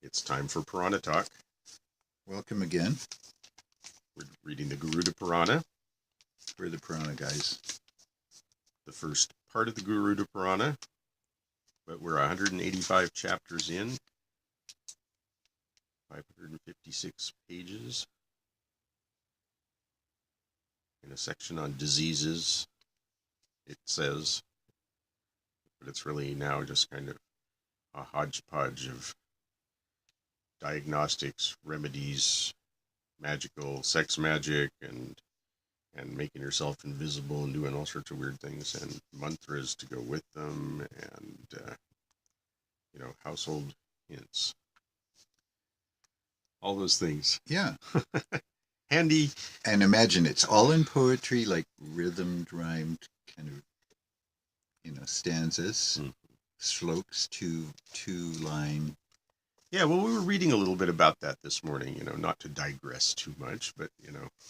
It's time for Purana Talk. Welcome again. We're reading the Garuda Purana. We're the Purana guys. The first part of the Garuda Purana, but we're 185 chapters in, 556 pages. In a section on diseases, it says, but it's really now just kind of a hodgepodge of diagnostics, remedies, magical sex magic, and making yourself invisible and doing all sorts of weird things, and mantras to go with them, and household hints, all those things. Yeah. Handy. And imagine it's all in poetry, like rhythmed, rhymed kind of, stanzas, slokes, two-line. Yeah, well, we were reading a little bit about that this morning, not to digress too much, but,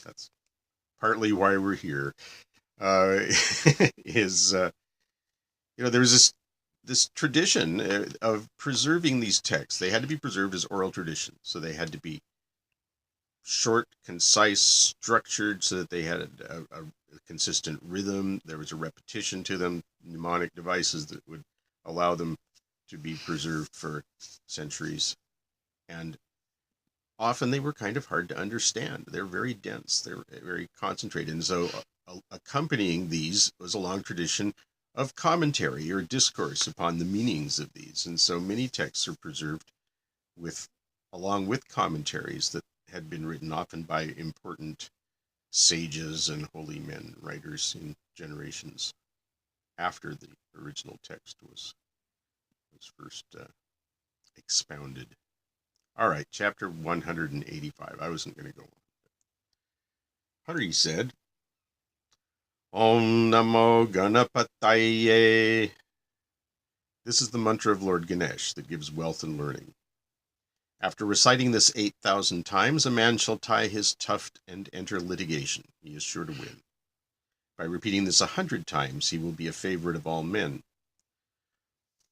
that's partly why we're here, there was this tradition of preserving these texts. They had to be preserved as oral traditions, so they had to be short, concise, structured, so that they had a consistent rhythm. There was a repetition to them, mnemonic devices that would allow them to be preserved for centuries. And often they were kind of hard to understand. They're very dense. They're very concentrated. And so accompanying these was a long tradition of commentary or discourse upon the meanings of these. And so many texts are preserved along with commentaries that had been written often by important sages and holy men, writers in generations after the original text was first expounded. All right, chapter 185. I wasn't going to go on. Hari said, Om Namo Ganapataye. This is the mantra of Lord Ganesh that gives wealth and learning. After reciting this 8,000 times, a man shall tie his tuft and enter litigation. He is sure to win. By repeating this 100 times, he will be a favorite of all men.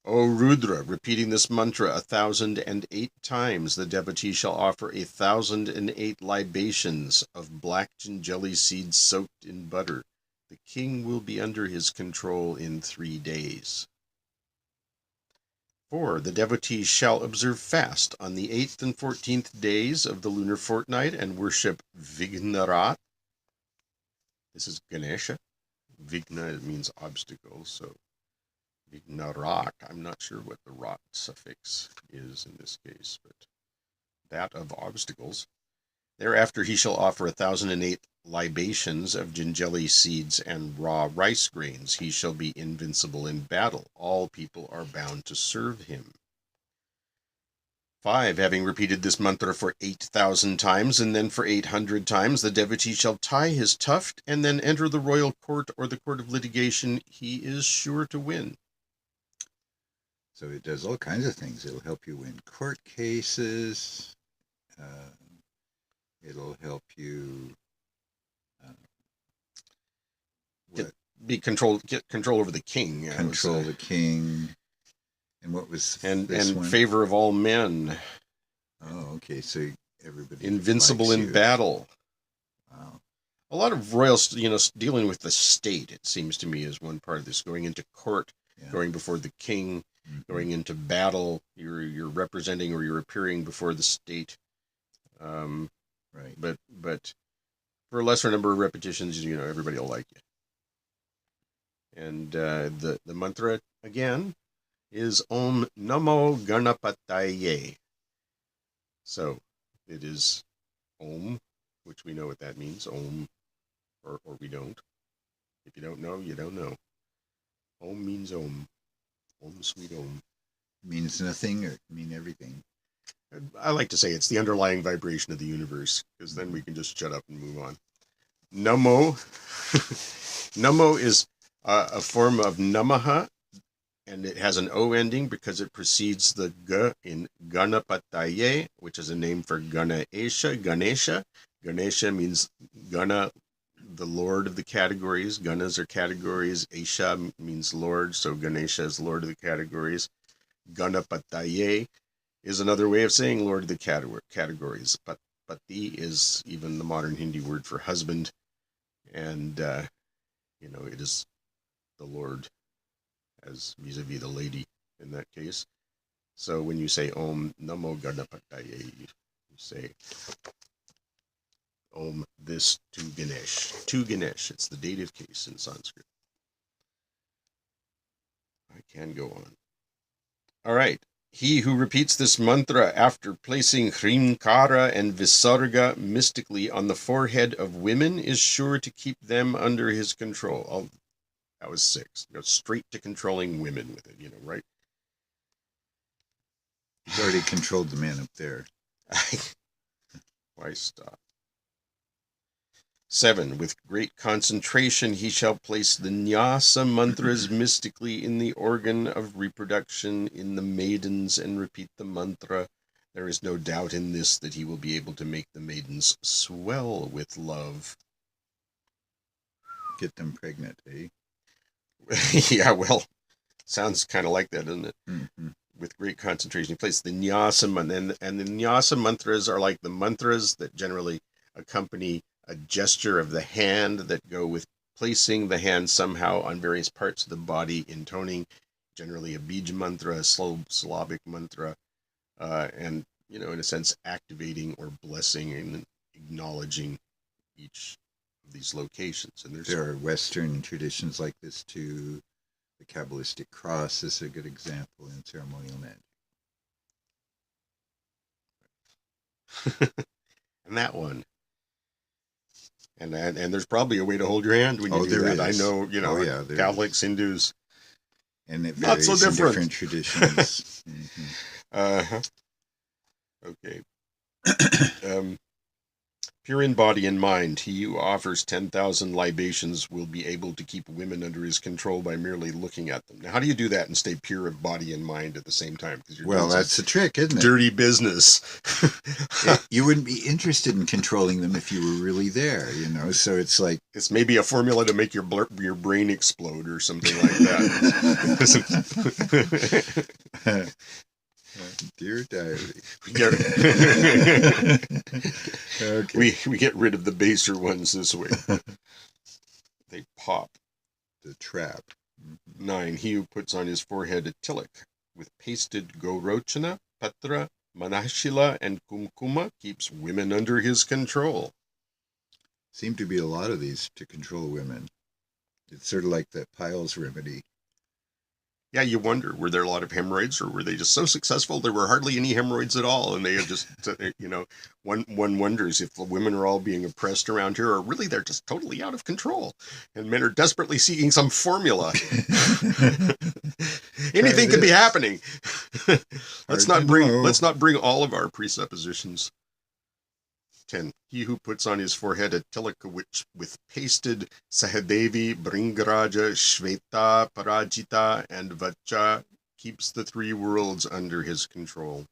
O Rudra, repeating this mantra 1,008 times, the devotee shall offer 1,008 libations of black gingelly seeds soaked in butter. The king will be under his control in 3 days. 4. The devotee shall observe fast on the 8th and 14th days of the lunar fortnight and worship Vignarat. This is Ganesha. Vigna means obstacle, so Vignarak, I'm not sure what the rat suffix is in this case, but that of obstacles. Thereafter he shall offer 1,008 libations of gingelly seeds and raw rice grains. He shall be invincible in battle. All people are bound to serve him. 5. Having repeated this mantra for 8,000 times and then for 800 times, the devotee shall tie his tuft and then enter the royal court or the court of litigation. He is sure to win. So it does all kinds of things. It'll help you win court cases. It'll help you get control over the king. Control the king. And what was and one? Favor of all men. Oh, okay. So everybody invincible in battle. Wow. A lot of royals, dealing with the state, it seems to me, is one part of this. Going into court, going before the king, going into battle. You're representing or you're appearing before the state. Right. But for a lesser number of repetitions, everybody will like you. And the mantra again is Om Namo Ganapataye. So it is Om, which we know what that means. Om, or we don't. If you don't know, you don't know. Om means Om. Om sweet Om. Means nothing or mean everything. I like to say it's the underlying vibration of the universe, because then we can just shut up and move on. Namo. Namo is a form of Namaha, and it has an O ending because it precedes the G in Ganapataye, which is a name for Ganesha. Ganesha means Gana, the Lord of the categories. Ganas are categories. Esha means Lord, so Ganesha is Lord of the categories. Ganapataye is another way of saying Lord of the categories. Pati is even the modern Hindi word for husband, and it is the Lord as vis-a-vis the lady in that case. So when you say Om Namo Ganapataye, you say Om this to Ganesh. To Ganesh. It's the dative case in Sanskrit. I can go on. All right. He who repeats this mantra after placing Hrimkara and Visarga mystically on the forehead of women is sure to keep them under his control. That was 6. Go straight to controlling women with it, right? He's already controlled the man up there. Why stop? 7. With great concentration he shall place the Nyasa mantras mystically in the organ of reproduction in the maidens and repeat the mantra. There is no doubt in this that he will be able to make the maidens swell with love. Get them pregnant, eh? Yeah, well, sounds kind of like that, doesn't it? Mm-hmm. With great concentration he places the Nyasa mantras, and the Nyasa mantras are like the mantras that generally accompany a gesture of the hand that go with placing the hand somehow on various parts of the body, intoning generally a bij mantra, a syllabic mantra, and, in a sense, activating or blessing and acknowledging each of these locations. And there are Western traditions like this too. The Kabbalistic cross is a good example in ceremonial magic. And that one. And there's probably a way to hold your hand when you do that. Is. I know, Catholics, Hindus. And it varies not so different. In different traditions. Mm-hmm. Okay. Pure in body and mind, he who offers 10,000 libations will be able to keep women under his control by merely looking at them. Now, how do you do that and stay pure of body and mind at the same time? Well, that's the trick, isn't it? Dirty business. You wouldn't be interested in controlling them if you were really there, so it's like... It's maybe a formula to make your brain explode or something like that. Dear diary. Okay. We get rid of the baser ones this way. They pop. The trap. 9. He who puts on his forehead a tilak with pasted Gorochana, Patra, Manashila, and Kumkuma keeps women under his control. Seem to be a lot of these to control women. It's sort of like that Piles remedy. Yeah, you wonder, were there a lot of hemorrhoids, or were they just so successful there were hardly any hemorrhoids at all, and they had just, one wonders if the women are all being oppressed around here, or really they're just totally out of control, and men are desperately seeking some formula. Anything could be happening. Let's not bring all of our presuppositions. 10. He who puts on his forehead a tilaka with pasted Sahadevi, Bringaraja, Shveta, Parajita, and Vacha keeps the 3 worlds under his control.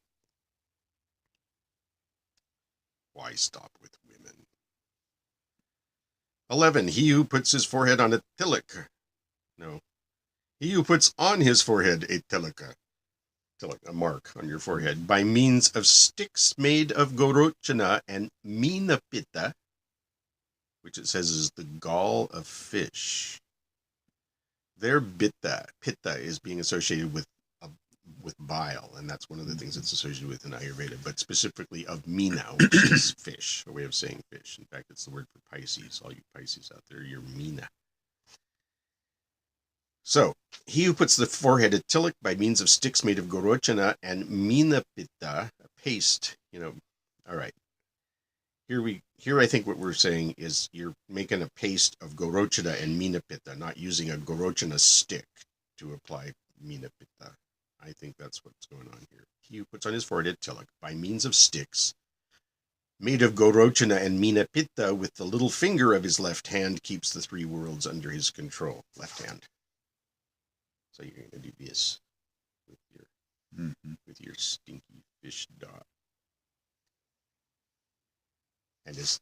Why stop with women? 11. He who puts his forehead on a tilak. No. He who puts on his forehead a tilaka. A mark on your forehead, by means of sticks made of Gorochana and Minapita, which it says is the gall of fish. Their pitta is being associated with bile, and that's one of the things it's associated with in Ayurveda, but specifically of Mina, which is fish, a way of saying fish. In fact, it's the word for Pisces. All you Pisces out there, you're Mina. So, he who puts the forehead a tilak by means of sticks made of Gorochana and Minapita, a paste, all right. Here I think what we're saying is you're making a paste of Gorochana and Minapita, not using a Gorochana stick to apply Minapita. I think that's what's going on here. He who puts on his forehead a tilak by means of sticks made of Gorochana and Minapita with the little finger of his left hand keeps the 3 worlds under his control. Left hand. So you're going to do this with your stinky fish dot. And as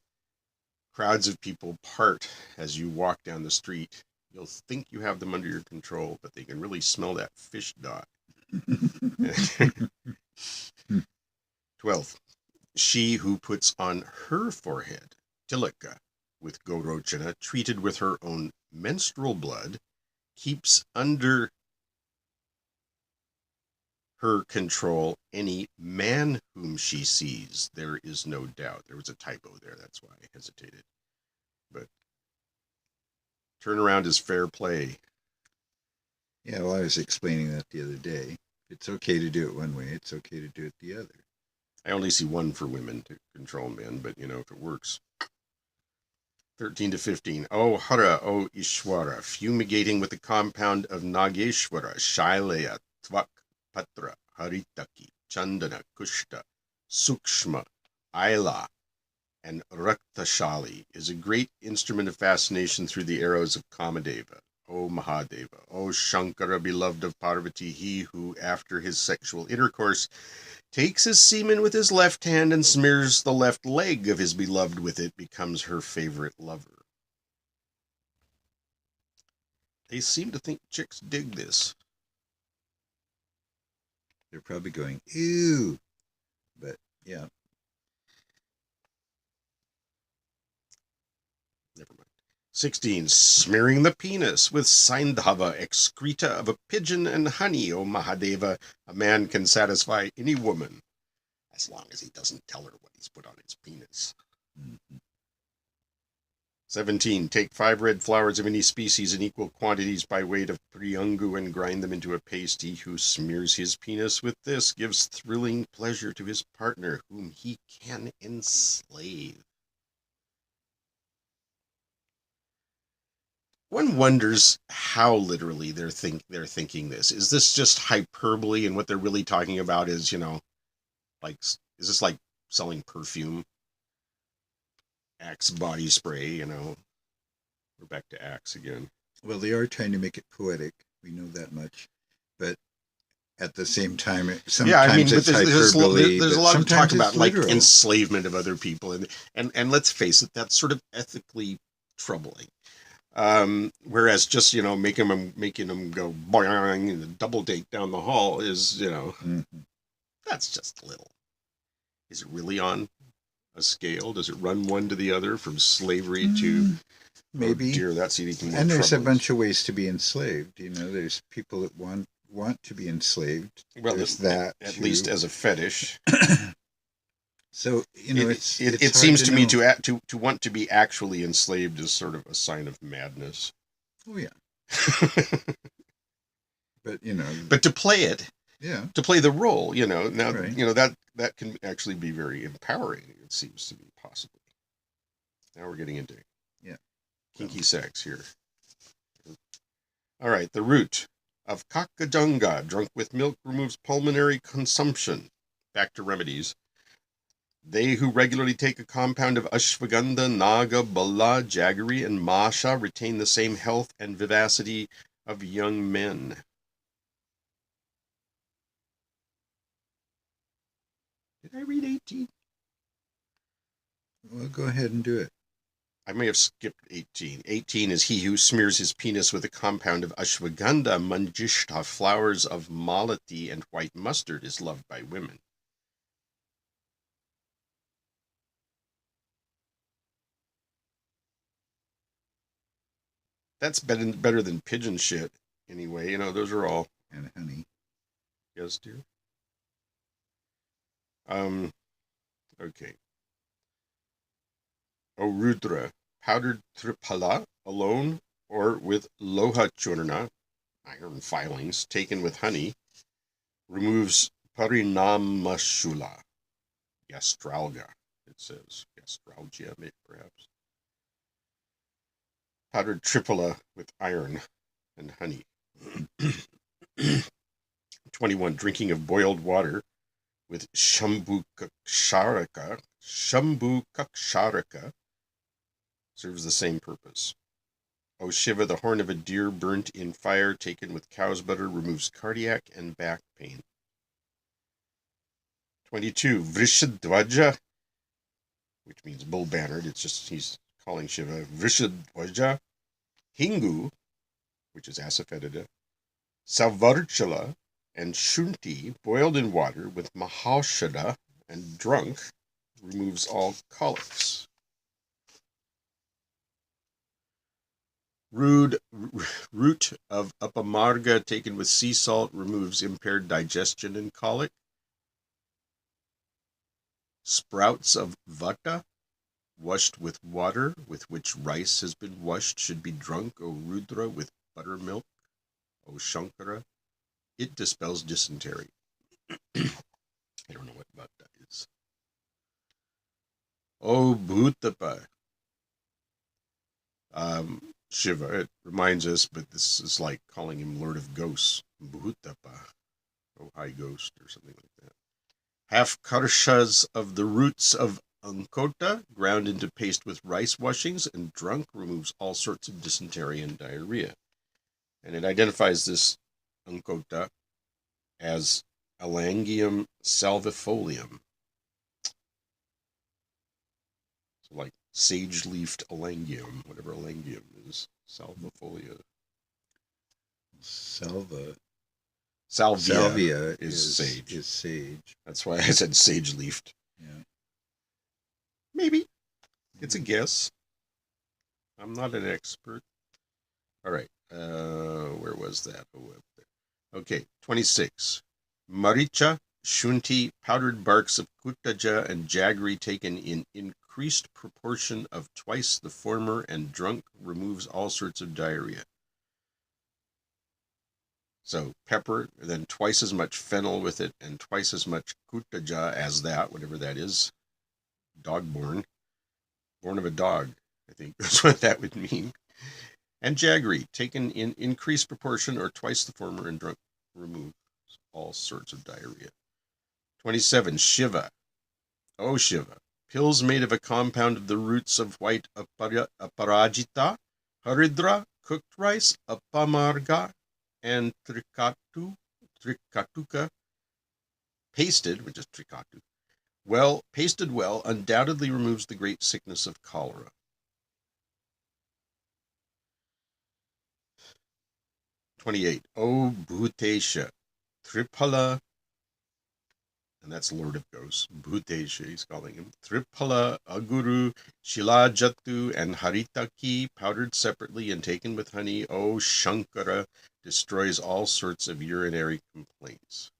crowds of people part as you walk down the street, you'll think you have them under your control, but they can really smell that fish dot. 12th, she who puts on her forehead tilaka with gorochana treated with her own menstrual blood keeps under her control any man whom she sees. There is no doubt. There was a typo there. That's why I hesitated. But turnaround is fair play. Yeah, well, I was explaining that the other day. It's okay to do it one way. It's okay to do it the other. I only see one for women to control men, but you know, if it works. 13 to 15. O Hara, O Ishwara, fumigating with the compound of Nageshwara, Shailaya, Tvak, Patra, Haritaki, Chandana, Kushta, Sukshma, Aila, and Raktashali, is a great instrument of fascination through the arrows of Kamadeva. O Mahadeva, O Shankara, beloved of Parvati, he who, after his sexual intercourse, takes his semen with his left hand and smears the left leg of his beloved with it, becomes her favorite lover. They seem to think chicks dig this. They're probably going, ew. But, yeah. Never mind. 16. Smearing the penis with Saindhava, excreta of a pigeon and honey, O Mahadeva. A man can satisfy any woman, as long as he doesn't tell her what he's put on his penis. Mm-hmm. 17. Take 5 red flowers of any species in equal quantities by weight of priyangu and grind them into a paste. He who smears his penis with this gives thrilling pleasure to his partner, whom he can enslave. One wonders how literally they're thinking this. Is this just hyperbole, and what they're really talking about is, like, is this like selling perfume? Axe body spray, We're back to Axe again. Well, they are trying to make it poetic. We know that much. But at the same time, sometimes it's hyperbole. There's a lot of talk about literal. Like enslavement of other people, and let's face it, that's sort of ethically troubling. Whereas just making them go boing and double date down the hall is Mm-hmm. That's just little. Is it really on a scale? Does it run one to the other from slavery to maybe? Oh dear, that's even more. And there's a bunch of ways to be enslaved. There's people that want to be enslaved. Well, there's that at too. least as a fetish. So it seems to me to want to be actually enslaved is sort of a sign of madness. Oh yeah. But But to play it, yeah, to play the role, now right. that can actually be very empowering. It seems to be possibly. Now we're getting into kinky sex here. All right, the root of kakajanga, drunk with milk, removes pulmonary consumption. Back to remedies. They who regularly take a compound of ashwagandha, naga, bala, jaggery, and masha retain the same health and vivacity of young men. Did I read 18? Well, go ahead and do it. I may have skipped 18. 18 is he who smears his penis with a compound of ashwagandha, manjishta, flowers of malati, and white mustard is loved by women. That's better than pigeon shit, anyway. Those are all. And honey. Yes, dear. Okay. O Rudra, powdered triphala alone or with loha churna, iron filings, taken with honey, removes parinamashula, gastralgia, it says. Gastralgia, maybe, perhaps. Powdered triphala with iron and honey. 21. Drinking of boiled water with shambhukaksharaka serves the same purpose. O Shiva, the horn of a deer burnt in fire taken with cow's butter removes cardiac and back pain. 22. Vrishadwaja, which means bull bannered. It's just he's calling Shiva Vrishadwaja. Hingu, which is asafoetida. Salvarchala, And shunti, boiled in water with mahaushadha and drunk, removes all colics. Root of upamarga taken with sea salt removes impaired digestion and colic. Sprouts of vata, washed with water with which rice has been washed, should be drunk, O Rudra, with buttermilk, O Shankara. It dispels dysentery. I don't know what vata is. O Bhutapa. Shiva, it reminds us, but this is like calling him Lord of Ghosts. Bhutapa. O High Ghost, or something like that. Half karshas of the roots of ankota, ground into paste with rice washings, and drunk, removes all sorts of dysentery and diarrhea. And it identifies this ankota as Alangium salvifolium. So like sage-leafed Alangium, whatever Alangium is, salvifolia. Salvia is sage. That's why I said sage-leafed. Yeah. Maybe. It's a guess. I'm not an expert. All right. Where was that? Oh, up there. Okay, 26. Maricha, shunti, powdered barks of kutaja and jaggery taken in increased proportion of twice the former and drunk, removes all sorts of diarrhea. So pepper, then twice as much fennel with it, and twice as much kutaja as that, whatever that is. Dog-born. Born of a dog, I think that's what that would mean. And jaggery, taken in increased proportion or twice the former and drunk, removes all sorts of diarrhea. 27. Shiva. O Shiva. Pills made of a compound of the roots of white aparajita, haridra, cooked rice, apamarga, and trikatuka, pasted, which is trikatu, pasted well, undoubtedly removes the great sickness of cholera. '28. O Bhutesha, Triphala, and that's Lord of Ghosts, Bhutesha, he's calling him, Triphala, Aguru, Shilajatu, and Haritaki, powdered separately and taken with honey, O Shankara, destroys all sorts of urinary complaints.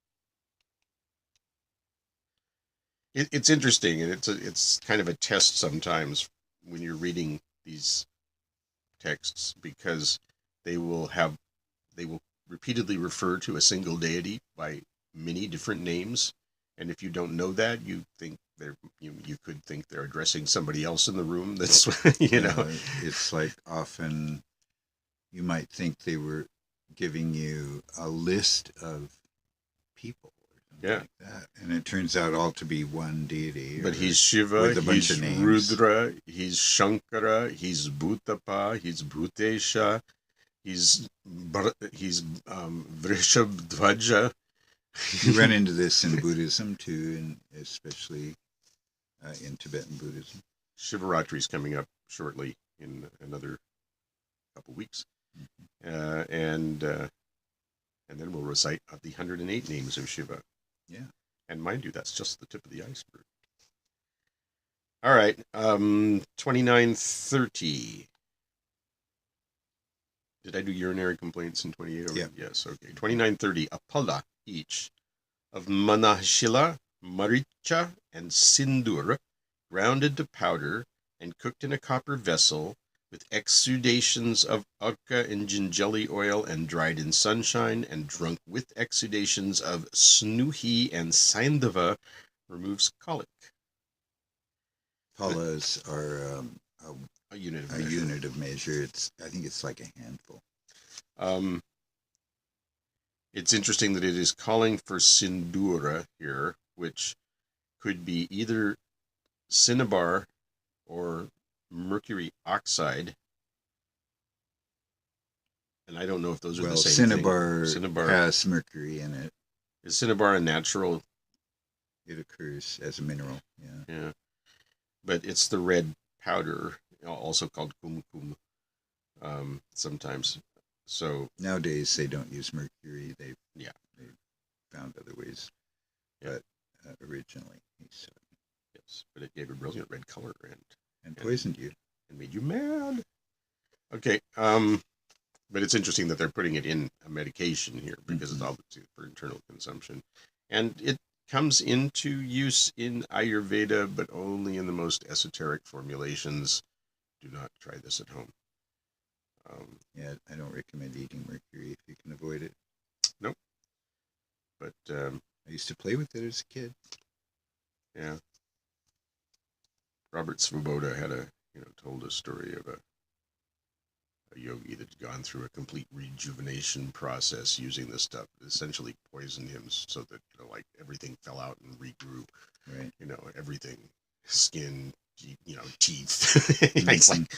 It's interesting, and it's kind of a test sometimes when you're reading these texts, because they will repeatedly refer to a single deity by many different names, and if you don't know that, you could think they're addressing somebody else in the room. That's know. It's like often you might think they were giving you a list of people. Yeah, like that. And it turns out all to be one deity. But he's Shiva, with a bunch of names. Rudra, he's Shankara, he's Bhutapa, he's Bhutesha, he's Vrishabdvaja. You run into this in Buddhism too, and especially in Tibetan Buddhism. Shivaratri is coming up shortly in another couple weeks, and then we'll recite the 108 names of Shiva. Yeah. And mind you, that's just the tip of the iceberg. All right, 2930. Did I do urinary complaints in 28? Yeah. Yes, okay. 2930, a pala each of manahshila, maricha, and sindur, grounded to powder and cooked in a copper vessel, with exudations of arka and gingelly oil and dried in sunshine, and drunk with exudations of snuhi and saindava, removes colic. Palas are a unit of measure. Unit of measure. I think it's like a handful. It's interesting that it is calling for sindura here, which could be either cinnabar or mercury oxide. And I don't know if those are the same thing. Cinnabar has mercury in it. Is cinnabar a natural? It occurs as a mineral, yeah. Yeah. But it's the red powder, also called kumkum, sometimes. So nowadays they don't use mercury. They found other ways. Yeah. But originally, he said. Yes, but it gave a brilliant red color and poisoned you. And made you mad. Okay, but it's interesting that they're putting it in a medication here because it's obviously for internal consumption. And it comes into use in Ayurveda, but only in the most esoteric formulations. Do not try this at home. Yeah, I don't recommend eating mercury if you can avoid it. Nope. But I used to play with it as a kid. Yeah. Robert Svoboda had told a story of a yogi that had gone through a complete rejuvenation process using this stuff. It essentially poisoned him so that like everything fell out and regrew. Right. Everything, skin, teeth. It's like.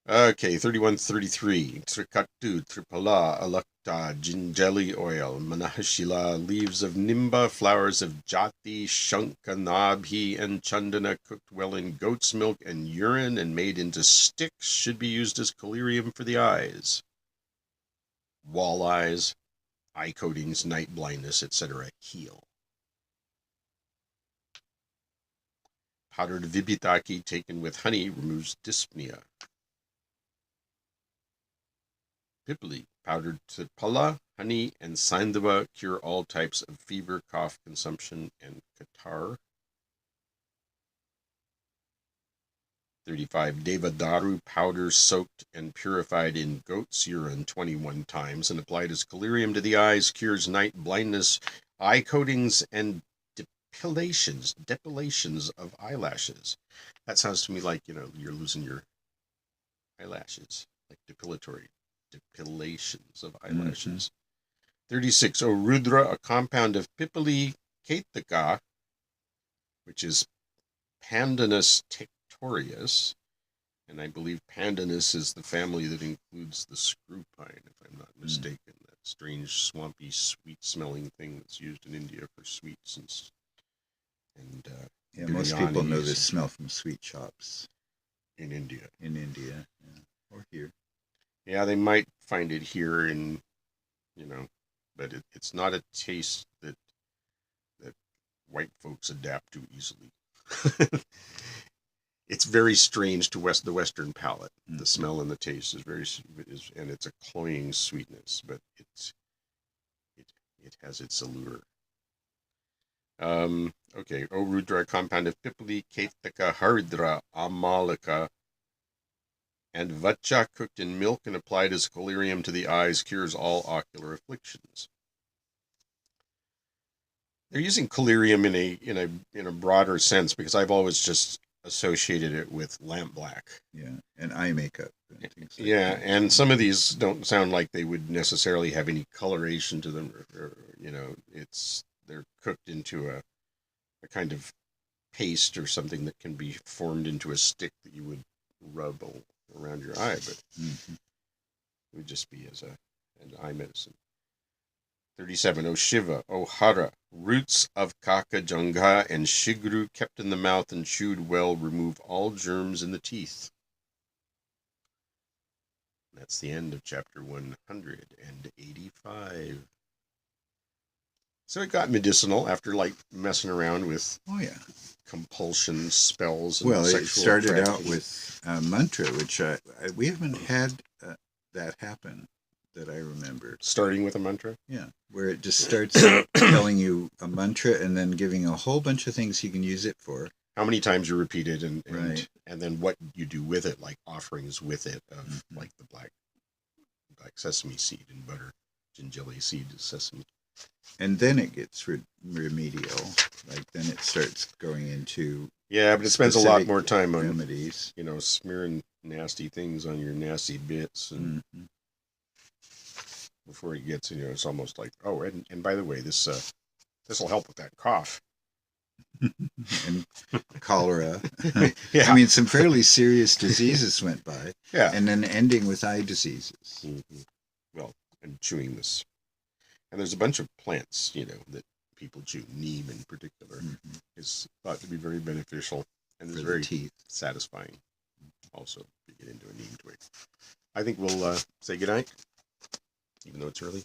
Okay, 3133. Trikatu, Tripala, Alakta, Ginjali oil, Manahashila, leaves of Nimba, flowers of Jati, Shankanabhi, and Chandana cooked well in goat's milk and urine and made into sticks should be used as collyrium for the eyes. Wall eyes, eye coatings, night blindness, etc. heal. Powdered Vibhitaki taken with honey removes dyspnea. Pipali, powdered Tripala, honey, and Saindava cure all types of fever, cough, consumption, and catarrh. 35. Devadaru powder soaked and purified in goat's urine 21 times and applied as collyrium to the eyes, cures night blindness, eye coatings, and depilations of eyelashes. That sounds to me like, you're losing your eyelashes, like depilations of eyelashes. 36. O Rudra, a compound of Pipali Ketaka, which is Pandanus tectorius, and I believe Pandanus is the family that includes the screw pine, if I'm not mistaken. That strange, swampy, sweet-smelling thing that's used in India for sweets and yeah, most people know this smell from sweet shops in India. Yeah, or here. Yeah, they might find it here but it's not a taste that white folks adapt to easily. It's very strange to the Western palate. The smell and the taste is and it's a cloying sweetness, but it has its allure. Okay, O Rudra, compound of Pipali, Ketaka, Haridra, Amalika, and Vacha cooked in milk and applied as collyrium to the eyes, cures all ocular afflictions. They're using collyrium in a broader sense because I've always just associated it with lampblack. Yeah, and eye makeup. And things like that. And some of these don't sound like they would necessarily have any coloration to them. They're cooked into a kind of paste or something that can be formed into a stick that you would rub around your eye, but it would just be as an eye medicine. 37. O Shiva, O Hara, roots of Kaka, Janga, and Shigru kept in the mouth and chewed well remove all germs in the teeth. That's the end of chapter 185. So it got medicinal after messing around with compulsion spells. And it started out with a mantra, which we haven't had that happen that I remember. Starting with a mantra? Yeah, where it just starts out telling you a mantra and then giving a whole bunch of things you can use it for. How many times you repeat it and then what you do with it, like offerings with it of like the black sesame seed and butter, gingelly seed sesame. And then it gets remedial. Then it starts going into but it spends a lot more time on remedies. Smearing nasty things on your nasty bits and before it gets it's almost like and by the way this will help with that cough and cholera. I mean, some fairly serious diseases went by. And then ending with eye diseases. Well, and chewing this. And there's a bunch of plants, that people chew. Neem in particular is thought to be very beneficial and is very satisfying. Also, if you get into a neem twig. I think we'll say goodnight, even though it's early.